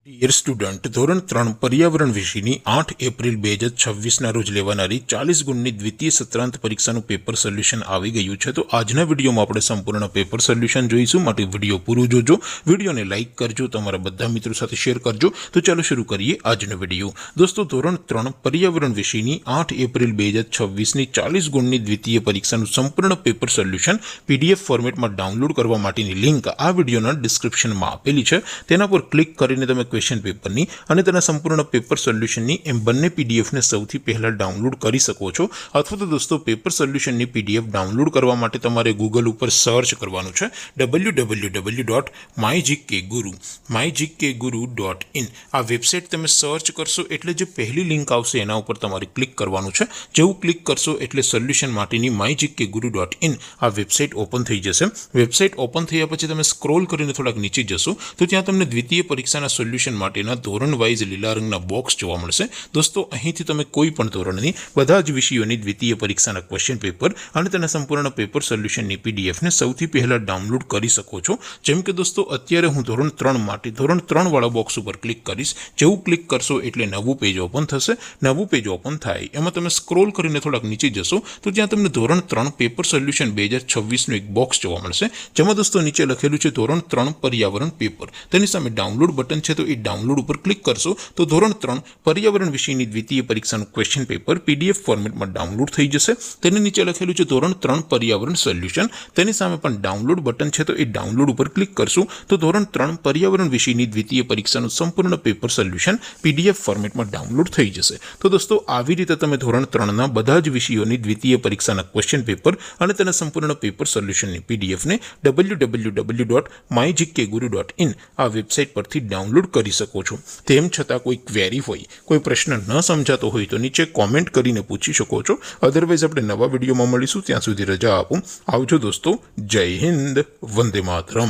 Dear student, ધોરણ 3 પર્યાવરણ વિષયની 8 એપ્રિલ 2026ના રોજ લેવાનારી 40 ગુણની દ્વિતીય સત્રાંત પરીક્ષાનું પેપર સોલ્યુશન આવી ગયું છે। તો આજના વિડીયોમાં આપણે સંપૂર્ણ પેપર સોલ્યુશન જોઈશું, માટે વિડીયો પૂરો જોજો, વિડીયોને લાઇક કરજો, તમારા બધા મિત્રો સાથે શેર કરજો। તો ચાલો શરૂ કરીએ આજનો વિડીયો। દોસ્તો, ધોરણ 3 પર્યાવરણ વિષયની 8 એપ્રિલ 2026ની 40 ગુણની દ્વિતીય પરીક્ષાનું સંપૂર્ણ પેપર સોલ્યુશન PDF ફોર્મેટમાં ડાઉનલોડ કરવા માટેની લિંક આ વિડીયોના ડિસ્ક્રિપ્શનમાં આપેલી છે। તેના પર ક્લિક કરીને તમે ક્વેશ્ચન પેપરની અને તેના સંપૂર્ણ પેપર સોલ્યુશનની એમ બંને પીડીએફને સૌથી પહેલા ડાઉનલોડ કરી શકો છો। અથવા તો દોસ્તો, પેપર સોલ્યુશનની પીડીએફ ડાઉનલોડ કરવા માટે તમારે ગૂગલ ઉપર સર્ચ કરવાનું છે www.mygkguru.in। આ વેબસાઇટ તમે સર્ચ કરશો એટલે જે પહેલી લિંક આવશે એના ઉપર તમારે ક્લિક કરવાનું છે। જેવું ક્લિક કરશો એટલે સોલ્યુશન માટેની mygkguru.in આ વેબસાઇટ ઓપન થઈ જશે। વેબસાઇટ ઓપન થયા પછી તમે સ્ક્રોલ કરીને થોડાક નીચે જશો તો ત્યાં તમને દ્વિતીય પરીક્ષાના સોલ્યુશન માટેના ધોરણ વાઇઝ લીલા રંગના બોક્સ જોવા મળશે। દોસ્તો, અહીંથી તમે કોઈ પણ ધોરણની બધા જ વિષયોની દ્વિતીય પરીક્ષાના ક્વેશ્ચન પેપર અને તેના સંપૂર્ણ પેપર સોલ્યુશનની પીડીએફને સૌથી પહેલા ડાઉનલોડ કરી શકો છો। જેમ કે દોસ્તો, અત્યારે હું ધોરણ 3 માટે ધોરણ 3 વાળા બોક્સ ઉપર ક્લિક કરીશ। જેવું ક્લિક કરશો એટલે નવું પેજ ઓપન થશે। નવું પેજ ઓપન થાય એમાં તમે સ્ક્રોલ કરીને થોડાક નીચે જશો તો ત્યાં તમને ધોરણ 3 પેપર સોલ્યુશન 2026નું એક બોક્સ જોવા મળશે, જેમાં દોસ્તો નીચે લખેલું છે ધોરણ 3 પર્યાવરણ પેપર। તેની સામે ડાઉનલોડ બટન છે, તો એ ડાઉનલોડ ઉપર ક્લિક કરશો તો ધોરણ 3 પર્યાવરણ વિષયની દ્વિતીય પરીક્ષાનું ક્વેશ્ચન પેપર PDF ફોર્મેટમાં ડાઉનલોડ થઈ જશે। તેની નીચે લખેલું છે ધોરણ 3 પર્યાવરણ સોલ્યુશન। તેની સામે પણ ડાઉનલોડ બટન છે, તો એ ડાઉનલોડ ઉપર ક્લિક કરશો તો ધોરણ 3 પર્યાવરણ વિષયની દ્વિતીય પરીક્ષાનું સંપૂર્ણ પેપર સોલ્યુશન PDF ફોર્મેટમાં ડાઉનલોડ થઈ જશે। તો દોસ્તો, આવી રીતે તમે ધોરણ 3ના બધા જ વિષયોની દ્વિતીય પરીક્ષાના ક્વેશ્ચન પેપર અને તેના સંપૂર્ણ પેપર સોલ્યુશનની પીડીએફને www.mygkguru.in આ વેબસાઇટ પરથી ડાઉનલોડ કરી શકો છો। તેમ છતાં કોઈ ક્વેરી હોય, કોઈ પ્રશ્ન ન સમજાતો હોય તો નીચે કોમેન્ટ કરીને પૂછી શકો છો। અધરવાઇઝ આપણે નવા વિડીયોમાં મળીશું, ત્યાં સુધી રજા આપો। આવજો દોસ્તો, જય હિન્દ, વંદે માતરમ।